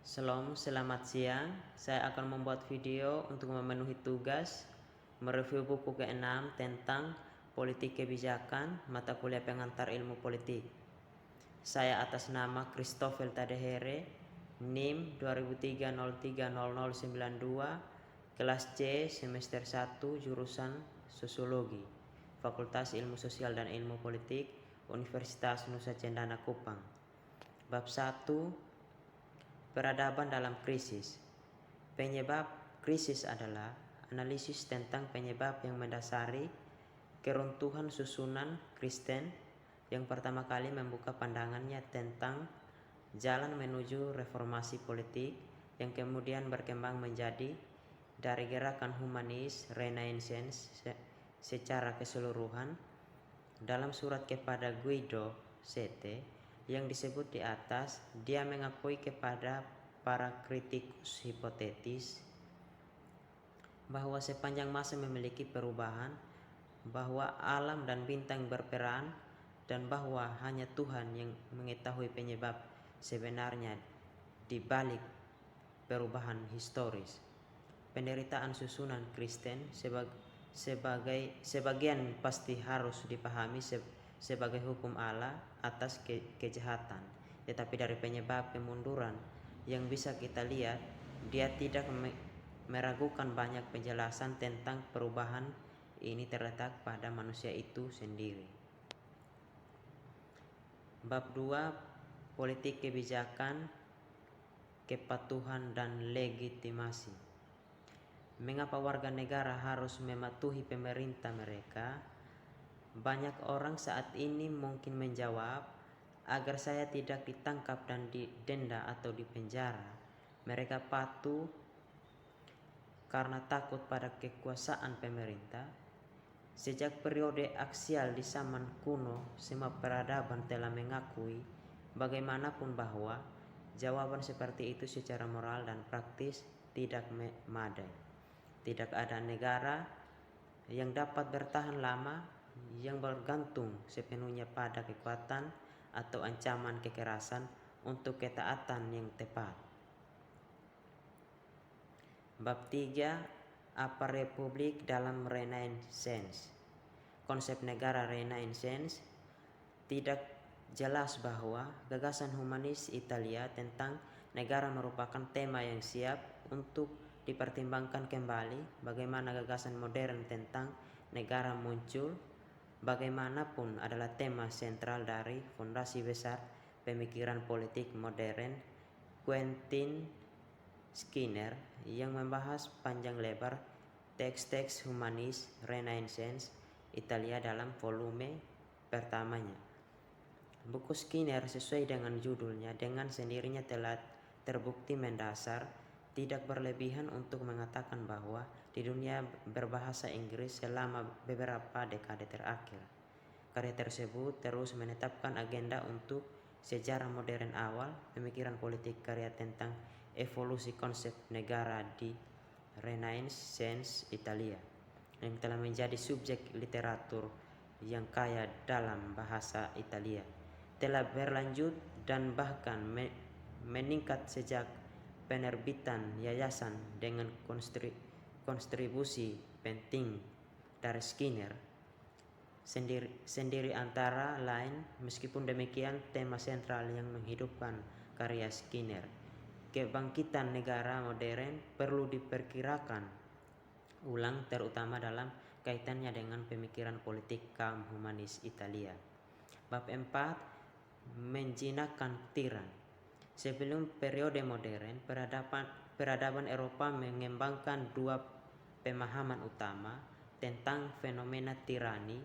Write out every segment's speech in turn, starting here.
Selamat siang. Saya akan membuat video untuk memenuhi tugas mereview buku ke-6 tentang politik kebijakan mata kuliah pengantar ilmu politik. Saya atas nama Christopher Tadehere, NIM 2003030092, kelas C semester 1 jurusan Sosiologi, Fakultas Ilmu Sosial dan Ilmu Politik, Universitas Nusa Cendana Kupang. Bab 1, Peradaban dalam krisis. Penyebab krisis adalah analisis tentang penyebab yang mendasari keruntuhan susunan Kristen yang pertama kali membuka pandangannya tentang jalan menuju reformasi politik yang kemudian berkembang menjadi dari gerakan humanis Renaissance secara keseluruhan. Dalam surat kepada Guido Sete yang disebut di atas, dia mengakui kepada para kritikus hipotetis bahwa sepanjang masa memiliki perubahan, bahwa alam dan bintang berperan, dan bahwa hanya Tuhan yang mengetahui penyebab sebenarnya di balik perubahan historis. Penderitaan susunan Kristen sebagian pasti harus dipahami sebagai hukum Allah atas kejahatan, tetapi dari penyebab kemunduran yang bisa kita lihat, dia tidak meragukan banyak penjelasan tentang perubahan ini terletak pada manusia itu sendiri. Bab 2, Politik Kebijakan, Kepatuhan dan Legitimasi. Mengapa warga negara harus mematuhi pemerintah mereka? Banyak orang saat ini mungkin menjawab, agar saya tidak ditangkap dan didenda atau dipenjara. Mereka patuh karena takut pada kekuasaan pemerintah. Sejak periode aksial di zaman kuno, semua peradaban telah mengakui bagaimanapun bahwa jawaban seperti itu secara moral dan praktis tidak memadai. Tidak ada negara yang dapat bertahan lama yang bergantung sepenuhnya pada kekuatan atau ancaman kekerasan untuk ketaatan yang tepat. Bab 3, Apa Republik dalam Renaissance. Konsep negara Renaissance tidak jelas bahwa gagasan humanis Italia tentang negara merupakan tema yang siap untuk dipertimbangkan kembali. Bagaimana gagasan modern tentang negara muncul, bagaimanapun adalah tema sentral dari fondasi besar pemikiran politik modern Quentin Skinner yang membahas panjang lebar teks-teks humanis Renaissance Italia dalam volume pertamanya. Buku Skinner sesuai dengan judulnya dengan sendirinya telah terbukti mendasar, tidak berlebihan untuk mengatakan bahwa di dunia berbahasa Inggris selama beberapa dekade terakhir, karya tersebut terus menetapkan agenda untuk sejarah modern awal pemikiran politik karya tentang evolusi konsep negara di Renaissance Italia yang telah menjadi subjek literatur yang kaya dalam bahasa Italia, telah berlanjut dan bahkan meningkat sejak penerbitan yayasan dengan kontribusi penting dari Skinner sendiri antara lain. Meskipun demikian, tema sentral yang menghidupkan karya Skinner, kebangkitan negara modern, perlu diperkirakan ulang, terutama dalam kaitannya dengan pemikiran politik kaum humanis Italia. Bab 4, Menjinakkan tiran. Sebelum periode modern, peradaban Eropa mengembangkan dua pemahaman utama tentang fenomena tirani.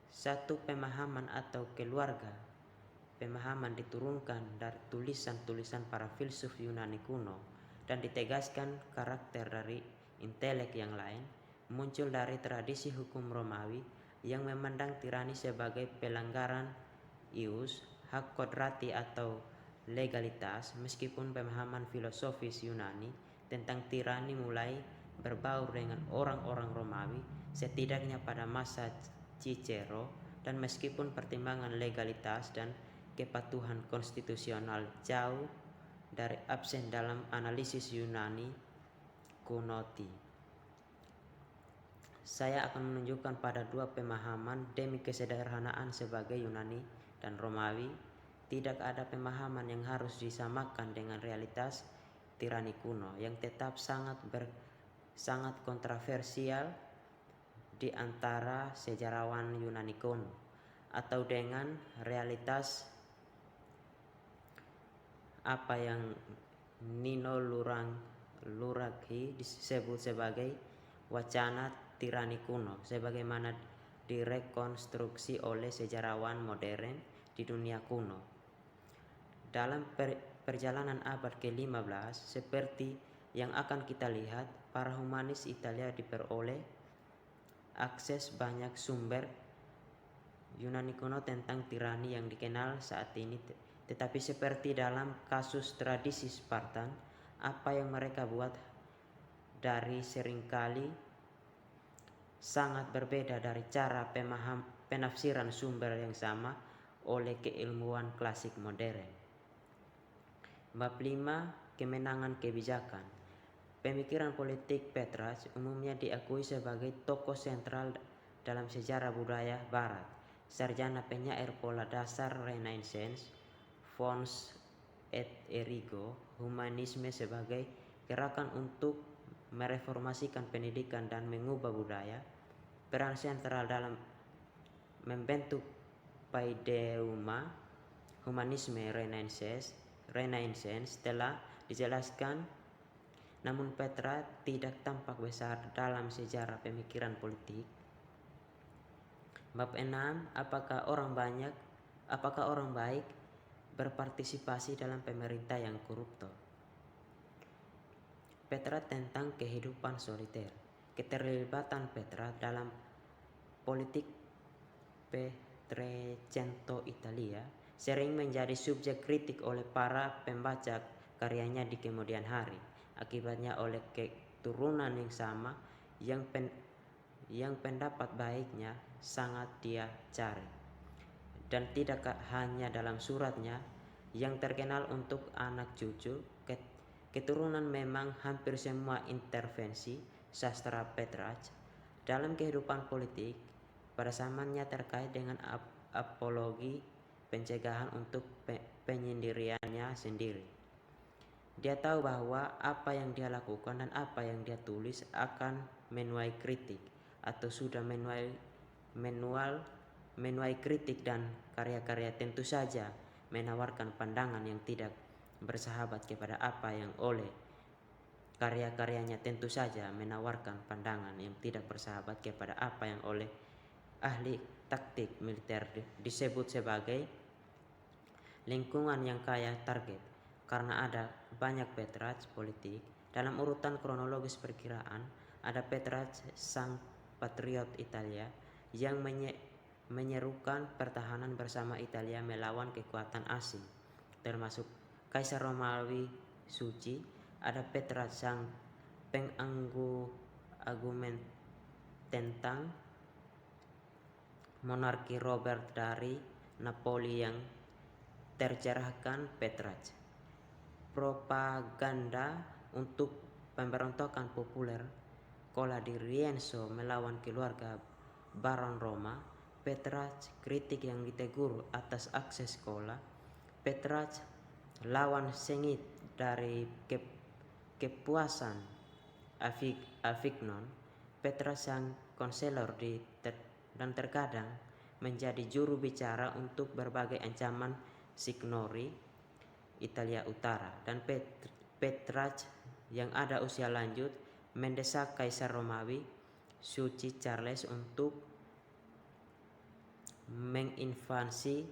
Satu, pemahaman atau keluarga. Pemahaman diturunkan dari tulisan-tulisan para filsuf Yunani kuno dan ditegaskan karakter dari intelek yang lain, muncul dari tradisi hukum Romawi yang memandang tirani sebagai pelanggaran ius, hak kodrati atau legalitas. Meskipun pemahaman filosofis Yunani tentang tirani mulai berbaur dengan orang-orang Romawi, setidaknya pada masa Cicero, dan meskipun pertimbangan legalitas dan kepatuhan konstitusional jauh dari absen dalam analisis Yunani kunoti. Saya akan menunjukkan pada dua pemahaman demi kesederhanaan sebagai Yunani dan Romawi. Tidak ada pemahaman yang harus disamakan dengan realitas tirani kuno yang tetap sangat kontroversial di antara sejarawan Yunani kuno, atau dengan realitas apa yang Nino Luraghi disebut sebagai wacana tirani kuno, sebagaimana direkonstruksi oleh sejarawan modern di dunia kuno. Dalam perjalanan abad ke-15, seperti yang akan kita lihat, para humanis Italia diperoleh akses banyak sumber Yunani kuno tentang tirani yang dikenal saat ini. Tetapi seperti dalam kasus tradisi Spartan, apa yang mereka buat dari seringkali sangat berbeda dari cara penafsiran sumber yang sama oleh keilmuan klasik modern. Bab 5. Kemenangan kebijakan. Pemikiran politik Petrarch umumnya diakui sebagai tokoh sentral dalam sejarah budaya Barat. Sarjana penyair pola dasar Renaissance, Fons et Erigo, humanisme sebagai gerakan untuk mereformasikan pendidikan dan mengubah budaya, peran sentral dalam membentuk paideuma humanisme Renaissance telah dijelaskan, namun Petrarch tidak tampak besar dalam sejarah pemikiran politik. Bab 6. Apakah orang baik berpartisipasi dalam pemerintah yang korupto? Petrarch tentang kehidupan soliter. Keterlibatan Petrarch dalam politik Quattrocento Italia sering menjadi subjek kritik oleh para pembaca karyanya di kemudian hari. Akibatnya oleh keturunan yang sama yang pendapat baiknya sangat dia cari. Dan tidak hanya dalam suratnya yang terkenal untuk anak cucu, keturunan memang hampir semua intervensi sastra Petrarch dalam kehidupan politik pada zamannya terkait dengan apologi pencegahan untuk penyendiriannya sendiri. Dia tahu bahwa apa yang dia lakukan dan apa yang dia tulis akan menuai kritik, atau sudah menuai kritik, dan karya-karya tentu saja menawarkan pandangan yang tidak bersahabat kepada apa yang oleh karya-karyanya tentu saja menawarkan pandangan yang tidak bersahabat kepada apa yang oleh ahli taktik militer disebut sebagai lingkungan yang kaya target. Karena ada banyak Petrarch politik, dalam urutan kronologis perkiraan ada Petrarch sang patriot Italia yang menyerukan pertahanan bersama Italia melawan kekuatan asing, termasuk Kaisar Romawi Suci. Ada Petrarch sang argumen tentang monarki Robert dari Napoli yang tercerahkan. Petrarch propaganda untuk pemberontakan populer Cola di Rienzo melawan keluarga Baron Roma. Petrarch kritik yang ditegur atas akses Cola. Petrarch lawan sengit dari kepuasan Avignon. Petrarch sang konselor dan terkadang menjadi juru bicara untuk berbagai ancaman Signori Italia Utara. Dan Petrarch yang ada usia lanjut mendesak Kaisar Romawi Suci Charles untuk menginvasi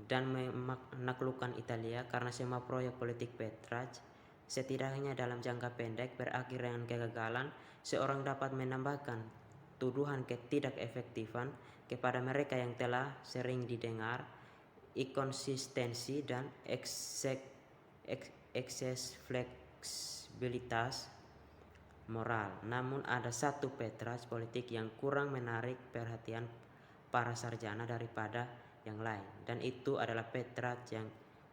dan menaklukkan Italia, karena semua proyek politik Petrarch setidaknya dalam jangka pendek berakhir dengan kegagalan. Seorang dapat menambahkan tuduhan ketidakefektifan kepada mereka yang telah sering didengar, inkonsistensi dan ekses fleksibilitas moral. Namun ada satu Petrarch politik yang kurang menarik perhatian para sarjana daripada yang lain, dan itu adalah Petrarch yang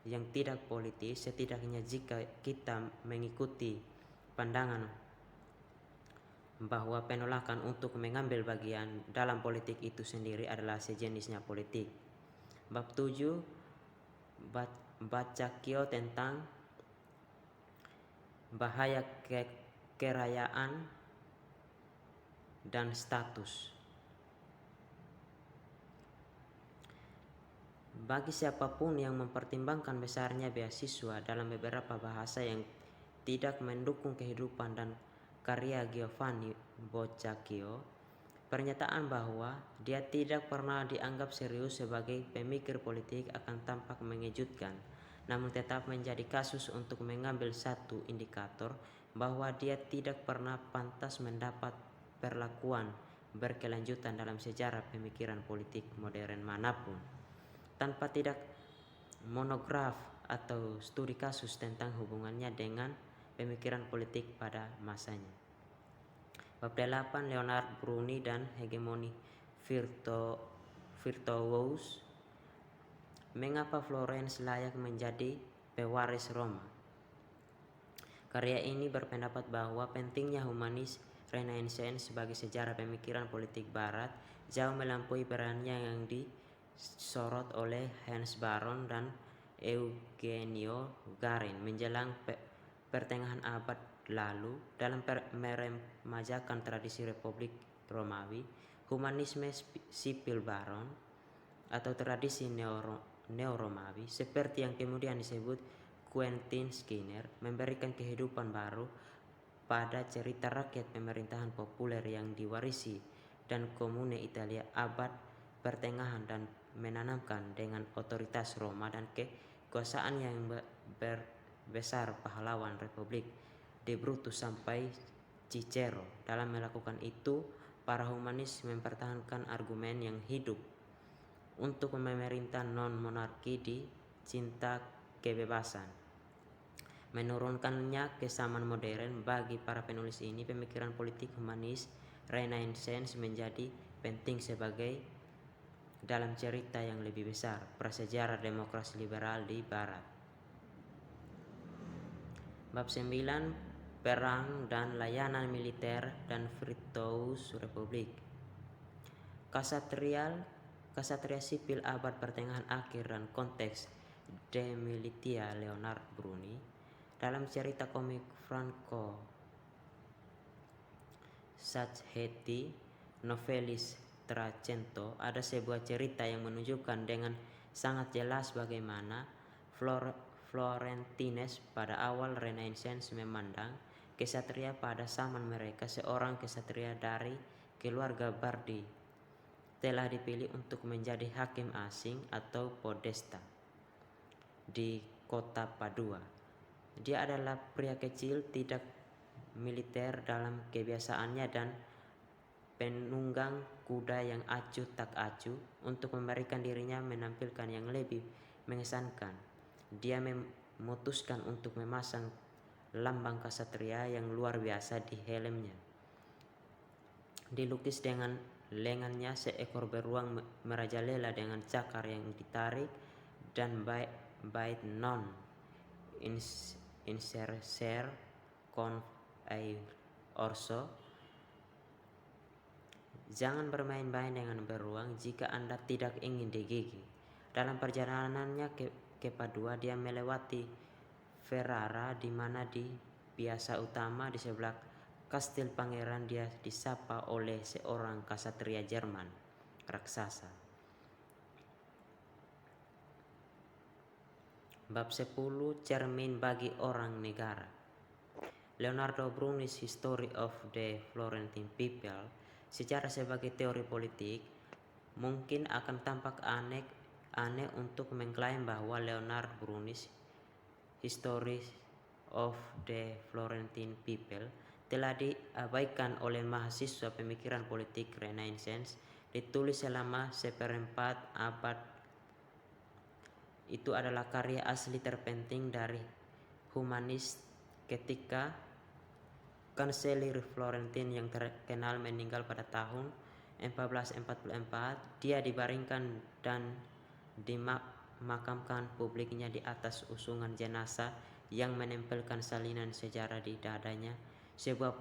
yang tidak politis, setidaknya jika kita mengikuti pandangan bahwa penolakan untuk mengambil bagian dalam politik itu sendiri adalah sejenisnya politik. Bab 7 baca kio tentang bahaya kerayaan dan status. Bagi siapapun yang mempertimbangkan besarnya beasiswa dalam beberapa bahasa yang tidak mendukung kehidupan dan karya Giovanni Boccaccio, pernyataan bahwa dia tidak pernah dianggap serius sebagai pemikir politik akan tampak mengejutkan, namun tetap menjadi kasus untuk mengambil satu indikator bahwa dia tidak pernah pantas mendapat perlakuan berkelanjutan dalam sejarah pemikiran politik modern manapun. Tanpa tidak monograf atau studi kasus tentang hubungannya dengan pemikiran politik pada masanya. Bab 8 Leonard Bruni dan hegemoni virtuos. Mengapa Florence layak menjadi pewaris Roma? Karya ini berpendapat bahwa pentingnya humanis Renaissance sebagai sejarah pemikiran politik Barat jauh melampaui perannya yang disorot oleh Hans Baron dan Eugenio Garin menjelang pertengahan abad lalu dalam meremajakan tradisi Republik Romawi. Humanisme sipil Baron atau tradisi neo-Romawi seperti yang kemudian disebut Quentin Skinner memberikan kehidupan baru pada cerita rakyat pemerintahan populer yang diwarisi dan komune Italia abad pertengahan dan menanamkan dengan otoritas Roma dan kekuasaan yang besar pahlawan Republik de Brutus sampai Cicero. Dalam melakukan itu, para humanis mempertahankan argumen yang hidup untuk pemerintah non-monarki di cinta kebebasan. Menurunkannya ke zaman modern. Bagi para penulis ini, pemikiran politik humanis Renaissance menjadi penting sebagai dalam cerita yang lebih besar, prasejarah demokrasi liberal di Barat. Bab 9 Perang dan layanan militer dan Virtuous Republik. Kasatria sipil abad pertengahan akhir dan konteks De Militia Leonard Bruni. Dalam cerita komik Franco Sacchetti Novellis Trecento ada sebuah cerita yang menunjukkan dengan sangat jelas bagaimana Florentines pada awal Renaissance memandang kesatria pada zaman mereka. Seorang kesatria dari keluarga Bardi telah dipilih untuk menjadi hakim asing atau podesta di kota Padua. Dia adalah pria kecil, tidak militer dalam kebiasaannya dan penunggang kuda yang acuh tak acuh. Untuk memberikan dirinya menampilkan yang lebih mengesankan, dia memutuskan untuk memasang lambang kasatria yang luar biasa di helmnya. Dilukis dengan lengannya seekor beruang merajalela dengan cakar yang ditarik dan bait non inserser con orso. Jangan bermain-main dengan beruang jika Anda tidak ingin digigit. Dalam perjalanannya ke Padua, dia melewati Ferrara, di mana di piazza utama di sebelah kastil pangeran dia disapa oleh seorang kasatria Jerman raksasa. Bab 10 Cermin bagi orang negara. Leonardo Bruni's History of the Florentine People. Sejarah sebagai teori politik. Mungkin akan tampak aneh untuk mengklaim bahwa Leonard Bruni's History of the Florentine People telah diabaikan oleh mahasiswa pemikiran politik Renaissance. Ditulis selama seperempat abad. Itu adalah karya asli terpenting dari humanis ketika Kanselir Florentin yang terkenal meninggal pada tahun 1444. Dia dibaringkan dan memakamkan publiknya di atas usungan jenazah yang menempelkan salinan sejarah di dadanya, sebuah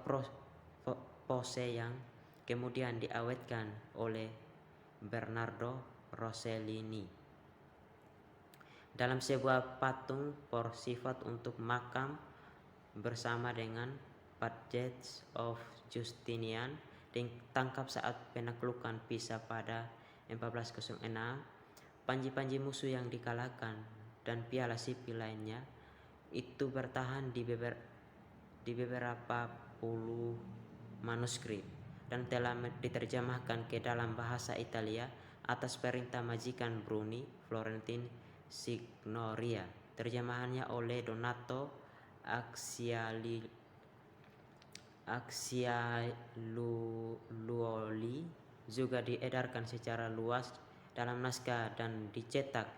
pose yang kemudian diawetkan oleh Bernardo Rossellini dalam sebuah patung bersifat untuk makam bersama dengan Budgets of Justinian ditangkap saat penaklukan Pisa pada 1406. Panji-panji musuh yang dikalahkan dan piala sipil lainnya itu bertahan di beberapa puluh manuskrip dan telah diterjemahkan ke dalam bahasa Italia atas perintah majikan Bruni, Florentin Signoria. Terjemahannya oleh Donato Acciaiuoli juga diedarkan secara luas dalam naskah dan dicetak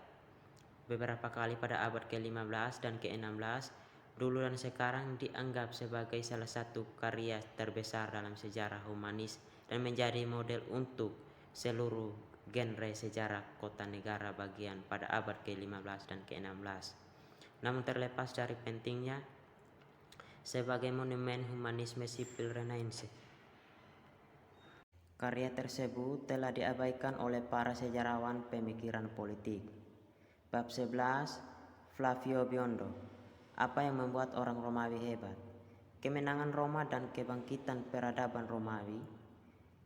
beberapa kali pada abad ke-15 dan ke-16. Dulu dan sekarang dianggap sebagai salah satu karya terbesar dalam sejarah humanis dan menjadi model untuk seluruh genre sejarah kota negara bagian pada abad ke-15 dan ke-16. Namun terlepas dari pentingnya sebagai monumen humanisme sipil Renaissance, karya tersebut telah diabaikan oleh para sejarawan pemikiran politik. Bab 11, Flavio Biondo. Apa yang membuat orang Romawi hebat? Kemenangan Roma dan kebangkitan peradaban Romawi.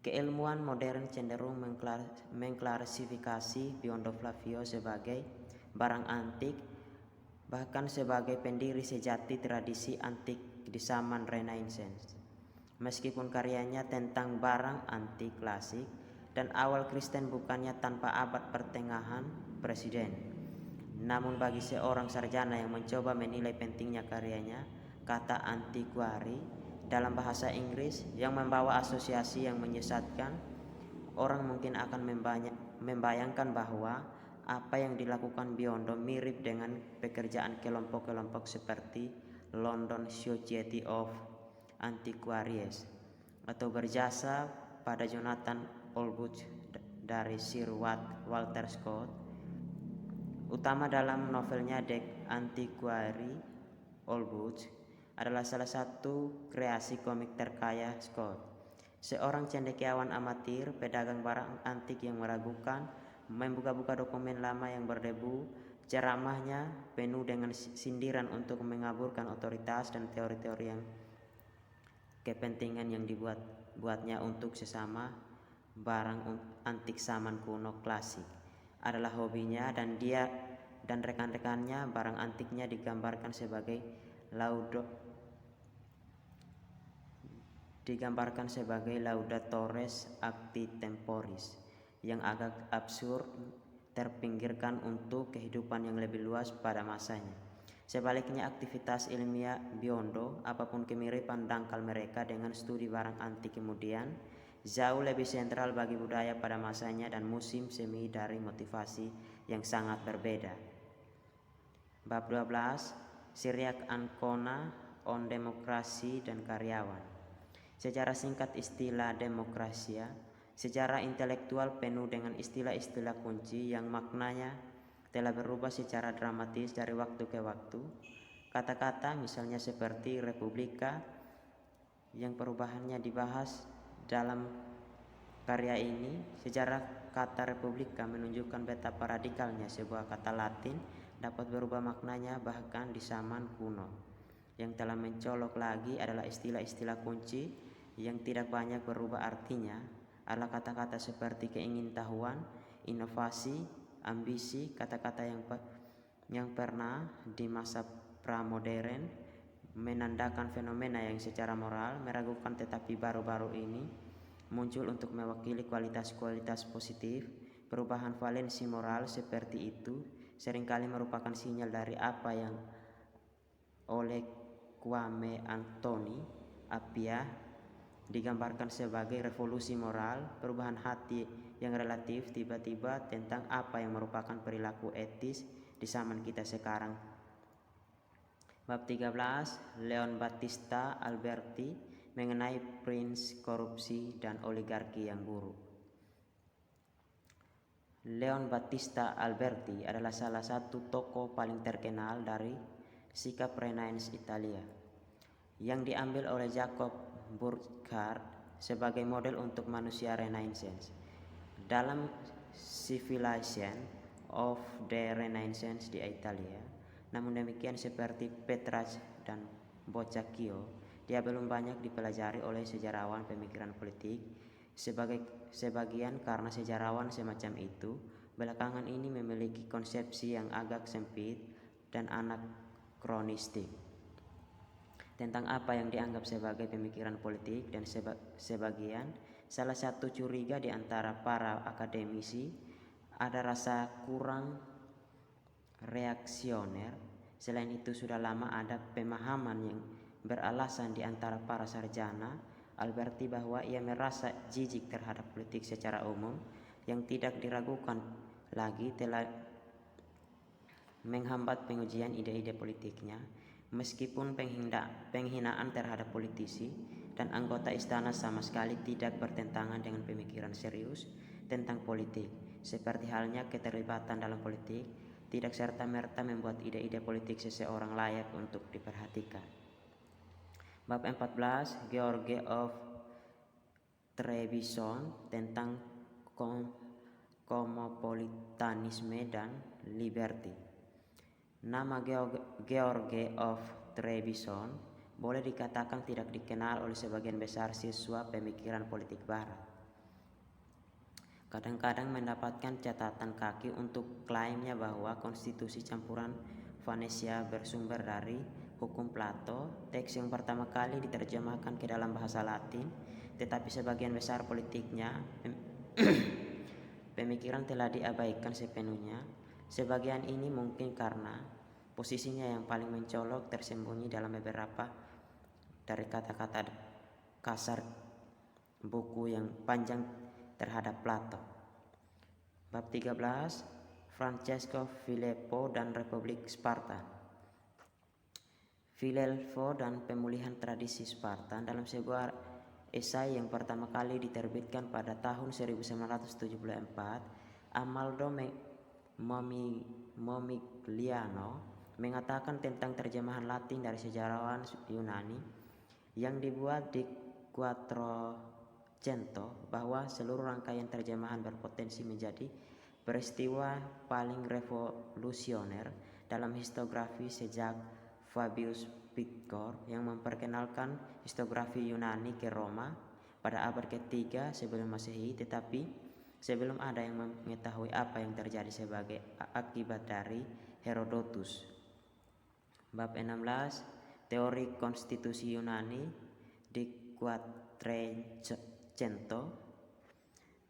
Keilmuan modern cenderung mengklasifikasi Biondo Flavio sebagai barang antik, bahkan sebagai pendiri sejati tradisi antik di zaman Renaissance. Meskipun karyanya tentang barang antik klasik dan awal Kristen bukannya tanpa abad pertengahan presiden, namun bagi seorang sarjana yang mencoba menilai pentingnya karyanya, kata antiquari dalam bahasa Inggris yang membawa asosiasi yang menyesatkan, orang mungkin akan membayangkan bahwa apa yang dilakukan Biondo mirip dengan pekerjaan kelompok-kelompok seperti London Society of Antiquaries atau berjasa pada Jonathan Olbutch dari Sir Walter Scott, utama dalam novelnya The Antiquary. Olbutch adalah salah satu kreasi komik terkaya Scott, seorang cendekiawan amatir, pedagang barang antik yang meragukan, membuka-buka dokumen lama yang berdebu. Ceramahnya penuh dengan sindiran untuk mengaburkan otoritas dan teori-teori yang kepentingan yang dibuatnya untuk sesama barang antik zaman kuno klasik adalah hobinya, dan dia dan rekan-rekannya barang antiknya digambarkan sebagai laudatores acti temporis yang agak absurd, terpinggirkan untuk kehidupan yang lebih luas pada masanya. Sebaliknya, aktivitas ilmiah Biondo, apapun kemiripan dangkal mereka dengan studi barang antik kemudian, jauh lebih sentral bagi budaya pada masanya dan musim semi dari motivasi yang sangat berbeda. Bab 12, Syriac Ancona on demokrasi dan karyawan. Secara singkat istilah demokrasia, secara intelektual penuh dengan istilah-istilah kunci yang maknanya telah berubah secara dramatis dari waktu ke waktu. Kata-kata misalnya seperti republika yang perubahannya dibahas dalam karya ini. Sejarah kata republika menunjukkan betapa radikalnya sebuah kata Latin dapat berubah maknanya bahkan di zaman kuno. Yang telah mencolok lagi adalah istilah-istilah kunci yang tidak banyak berubah artinya adalah kata-kata seperti keingintahuan, inovasi, ambisi, kata-kata yang pernah di masa pramodern menandakan fenomena yang secara moral meragukan, tetapi baru-baru ini muncul untuk mewakili kualitas-kualitas positif. Perubahan valensi moral seperti itu seringkali merupakan sinyal dari apa yang oleh Kwame Anthony Appiah digambarkan sebagai revolusi moral, perubahan hati yang relatif tiba-tiba tentang apa yang merupakan perilaku etis di zaman kita sekarang. Bab 13, Leon Battista Alberti mengenai prince korupsi dan oligarki yang buruk. Leon Battista Alberti adalah salah satu tokoh paling terkenal dari sikap Renaissance Italia, yang diambil oleh Jacob Burckhardt sebagai model untuk manusia Renaissance. Dalam Civilization of the Renaissance di Italia, namun demikian seperti Petrarch dan Boccaccio, dia belum banyak dipelajari oleh sejarawan pemikiran politik. Sebagian karena sejarawan semacam itu belakangan ini memiliki konsepsi yang agak sempit dan anakronistik tentang apa yang dianggap sebagai pemikiran politik, dan sebagian salah satu curiga di antara para akademisi ada rasa kurang reaksioner. Selain itu sudah lama ada pemahaman yang beralasan di antara para sarjana Alberti bahwa ia merasa jijik terhadap politik secara umum yang tidak diragukan lagi telah menghambat pengujian ide-ide politiknya, meskipun penghinaan terhadap politisi dan anggota istana sama sekali tidak bertentangan dengan pemikiran serius tentang politik, seperti halnya keterlibatan dalam politik tidak serta-merta membuat ide-ide politik seseorang layak untuk diperhatikan. Bab 14, George of Trebizond tentang cosmopolitanisme dan liberty. Nama George of Trebizond boleh dikatakan tidak dikenal oleh sebagian besar siswa pemikiran politik barat. Kadang-kadang mendapatkan catatan kaki untuk klaimnya bahwa konstitusi campuran Venesia bersumber dari hukum Plato, teks yang pertama kali diterjemahkan ke dalam bahasa Latin, tetapi sebagian besar politiknya pemikiran telah diabaikan sepenuhnya. Sebagian ini mungkin karena posisinya yang paling mencolok tersembunyi dalam beberapa dari kata-kata kasar buku yang panjang terhadap Plato. Bab 13, Francesco Filelfo dan Republik Sparta. Filelfo dan pemulihan tradisi Sparta dalam sebuah esai yang pertama kali diterbitkan pada tahun 1974, Amaldo Momigliano mengatakan tentang terjemahan Latin dari sejarawan Yunani yang dibuat di Quattrocento bahwa seluruh rangkaian terjemahan berpotensi menjadi peristiwa paling revolusioner dalam historiografi sejak Fabius Pictor yang memperkenalkan historiografi Yunani ke Roma pada abad ketiga sebelum Masehi, tetapi sebelum ada yang mengetahui apa yang terjadi sebagai akibat dari Herodotus. Bab 16, Teori konstitusi Yunani di Quattrocento.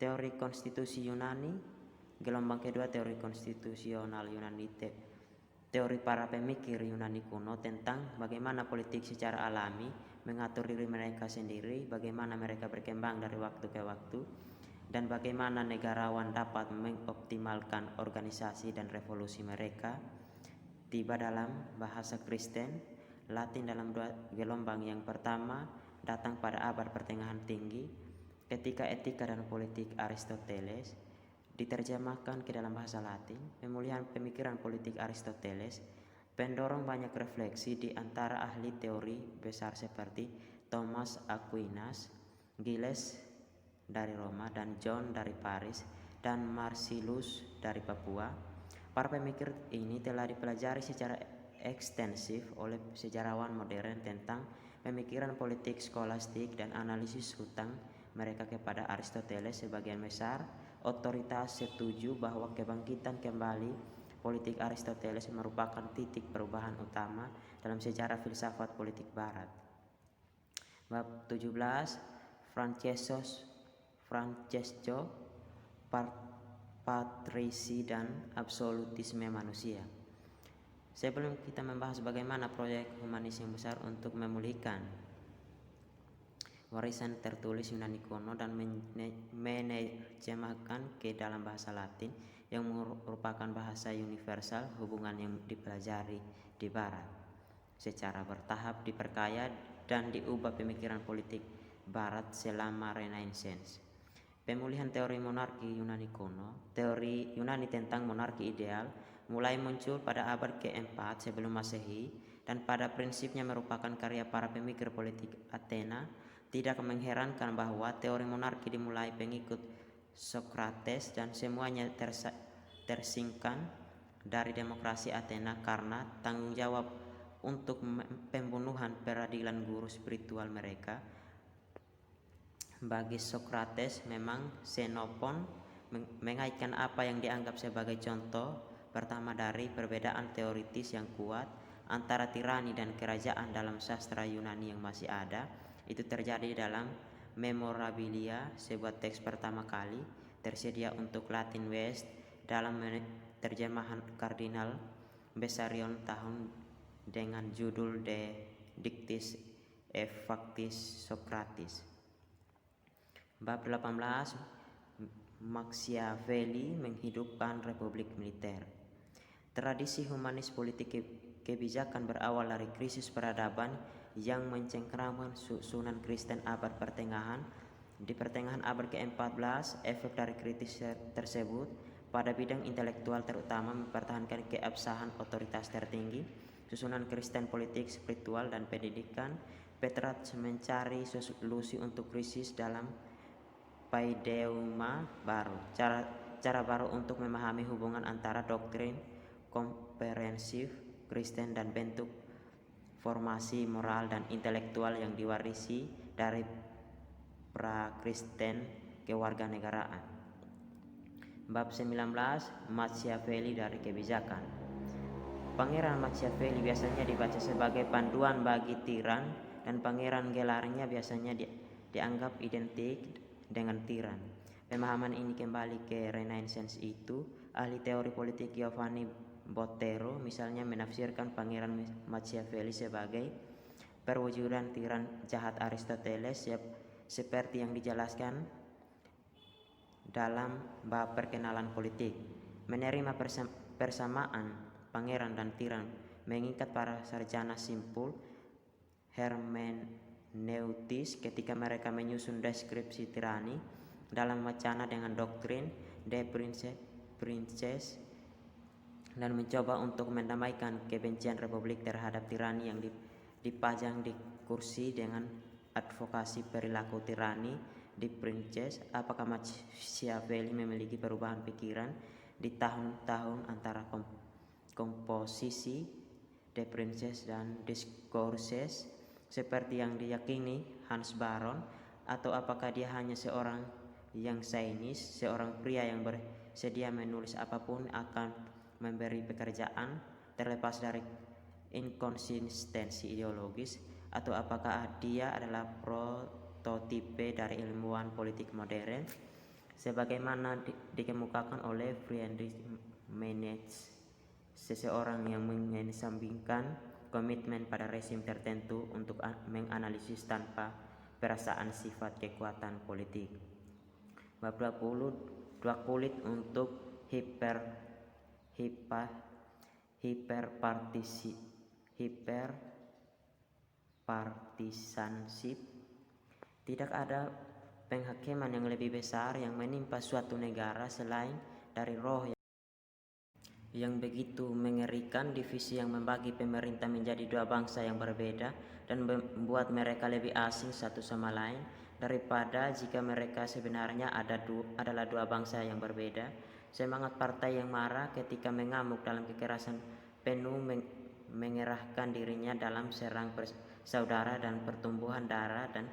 Teori konstitusi Yunani, gelombang kedua teori konstitusional Yunani, teori para pemikir Yunani kuno tentang bagaimana politik secara alami mengatur diri mereka sendiri, bagaimana mereka berkembang dari waktu ke waktu, dan bagaimana negarawan dapat mengoptimalkan organisasi dan revolusi mereka. Tiba dalam bahasa Kristen, Latin dalam dua gelombang. Yang pertama datang pada abad pertengahan tinggi, ketika etika dan politik Aristoteles diterjemahkan ke dalam bahasa Latin. Pemulihan pemikiran politik Aristoteles pendorong banyak refleksi di antara ahli teori besar seperti Thomas Aquinas, Gilles dari Roma, dan John dari Paris, dan Marcellus dari Papua. Para pemikir ini telah dipelajari secara ekstensif oleh sejarawan modern tentang pemikiran politik skolastik dan analisis hutang mereka kepada Aristoteles. Sebagian besar otoritas setuju bahwa kebangkitan kembali politik Aristoteles merupakan titik perubahan utama dalam sejarah filsafat politik barat. Bab 17, Francesco Patrisi dan absolutisme manusia. Sebelum kita membahas bagaimana proyek humanis yang besar untuk memulihkan warisan tertulis Yunani kuno dan menerjemahkan ke dalam bahasa Latin yang merupakan bahasa universal, hubungan yang dipelajari di Barat secara bertahap diperkaya dan diubah pemikiran politik Barat selama Renaissance. Pemulihan teori monarki Yunani kuno, teori Yunani tentang monarki ideal mulai muncul pada abad ke-4 sebelum Masehi dan pada prinsipnya merupakan karya para pemikir politik Athena. Tidak mengherankan bahwa teori monarki dimulai pengikut Socrates dan semuanya tersingkap dari demokrasi Athena karena tanggung jawab untuk pembunuhan peradilan guru spiritual mereka. Bagi Socrates, memang Xenophon mengaitkan apa yang dianggap sebagai contoh pertama dari perbedaan teoritis yang kuat antara tirani dan kerajaan dalam sastra Yunani yang masih ada. Itu terjadi dalam Memorabilia, sebuah teks pertama kali tersedia untuk Latin West dalam terjemahan Kardinal Bessarion tahun dengan judul De Dictis et Factis Socratis. Bab 18, Machiavelli menghidupkan Republik Militer. Tradisi humanis politik kebijakan berawal dari krisis peradaban yang mencengkeramkan susunan Kristen abad pertengahan. Di pertengahan abad ke-14, efek dari kritis tersebut pada bidang intelektual terutama mempertahankan keabsahan otoritas tertinggi, susunan Kristen politik, spiritual, dan pendidikan. Petrarch mencari solusi untuk krisis dalam Paideuma baru, cara baru untuk memahami hubungan antara doktrin komprehensif Kristen dan bentuk formasi moral dan intelektual yang diwarisi dari pra-Kristen kewarganegaraan. Bab 19, Machiavelli dari kebijakan. Pangeran Machiavelli biasanya dibaca sebagai panduan bagi tiran, dan pangeran gelarnya biasanya dianggap identik dengan tiran. Pemahaman ini kembali ke Renaissance itu. Ahli teori politik Giovanni Botero misalnya menafsirkan pangeran Machiavelli sebagai perwujudan tiran jahat Aristoteles seperti yang dijelaskan dalam bab perkenalan politik. Menerima persamaan pangeran dan tiran mengikat para sarjana simpul hermeneutis ketika mereka menyusun deskripsi tirani dalam wacana dengan doktrin De Princes dan mencoba untuk mendamaikan kebencian Republik terhadap tirani yang dipajang di kursi dengan advokasi perilaku tirani di Princes. Apakah Machiavelli memiliki perubahan pikiran di tahun-tahun antara komposisi De Princes dan Discourses seperti yang diyakini Hans Baron, atau apakah dia hanya seorang yang sainis, seorang pria yang bersedia menulis apapun akan memberi pekerjaan terlepas dari inkonsistensi ideologis, atau apakah dia adalah prototipe dari ilmuwan politik modern sebagaimana dikemukakan oleh Friedrich Nietzsche, seseorang yang mengesampingkan komitmen pada rezim tertentu untuk menganalisis tanpa perasaan sifat kekuatan politik. Bab 20, dua kulit untuk hiperpartisanship. Tidak ada penghakiman yang lebih besar yang menimpa suatu negara selain dari roh yang begitu mengerikan, divisi yang membagi pemerintah menjadi dua bangsa yang berbeda dan membuat mereka lebih asing satu sama lain daripada jika mereka sebenarnya adalah dua bangsa yang berbeda. Semangat partai yang marah ketika mengamuk dalam kekerasan penuh mengerahkan dirinya dalam serang saudara dan pertumbuhan darah, dan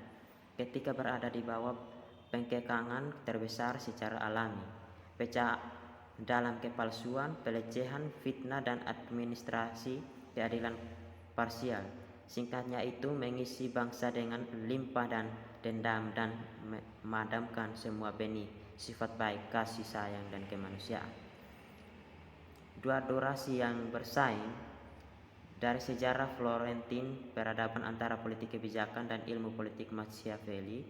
ketika berada di bawah pengkekangan terbesar secara alami, pecah dalam kepalsuan, pelecehan, fitnah, dan administrasi keadilan parsial. Singkatnya itu mengisi bangsa dengan limpah dan dendam dan memadamkan semua benih sifat baik, kasih sayang, dan kemanusiaan. Dua durasi yang bersaing dari sejarah Florentin, peradaban antara politik kebijakan dan ilmu politik Machiavelli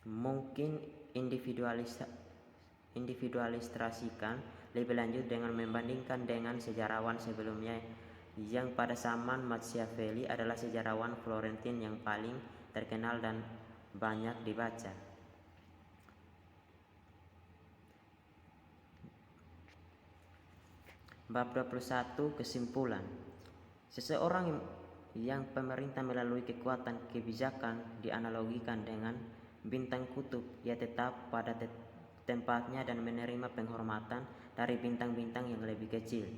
mungkin individualisasikan lebih lanjut dengan membandingkan dengan sejarawan sebelumnya yang pada zaman Machiavelli adalah sejarawan Florentin yang paling terkenal dan banyak dibaca. Bab 21 kesimpulan. Seseorang yang pemerintah melalui kekuatan kebijakan dianalogikan dengan bintang kutub. Ia tetap pada tempatnya dan menerima penghormatan dari bintang-bintang yang lebih kecil.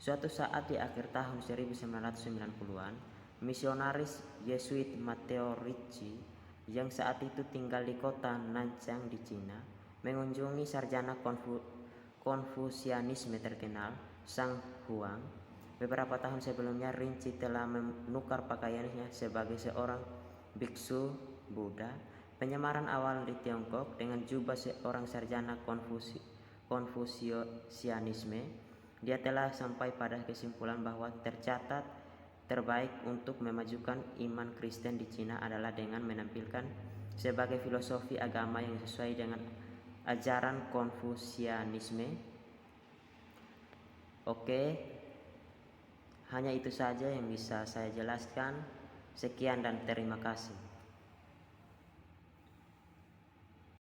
Suatu saat di akhir tahun 1990-an, misionaris Yesuit Matteo Ricci yang saat itu tinggal di kota Nanchang di Cina mengunjungi sarjana Konfusianisme terkenal, Sang Huang. Beberapa tahun sebelumnya Ricci telah menukar pakaiannya sebagai seorang biksu Buddha, penyamaran awal di Tiongkok, dengan jubah seorang sarjana Konfusianisme. Dia telah sampai pada kesimpulan bahwa tercatat terbaik untuk memajukan iman Kristen di Cina adalah dengan menampilkan sebagai filosofi agama yang sesuai dengan ajaran Konfusianisme. Oke, hanya itu saja yang bisa saya jelaskan. Sekian dan terima kasih.